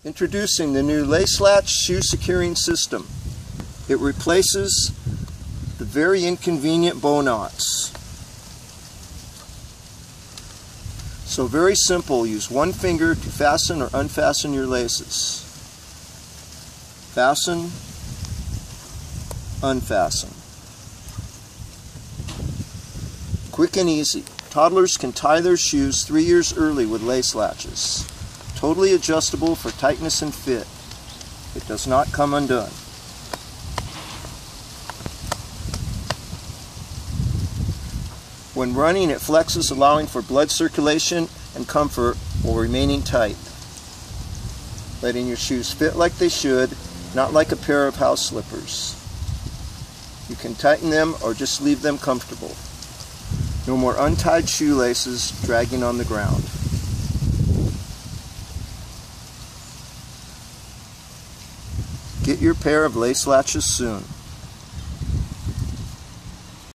Introducing the new Lace Latch shoe securing system. It replaces the very inconvenient bow knots. So very simple, use one finger to fasten or unfasten your laces. Fasten, unfasten. Quick and easy. Toddlers can tie their shoes 3 years early with lace latches. Totally adjustable for tightness and fit. It does not come undone. When running, it flexes, allowing for blood circulation and comfort while remaining tight, letting your shoes fit like they should, not like a pair of house slippers. You can tighten them or just leave them comfortable. No more untied shoelaces dragging on the ground. Get your pair of lace latches soon.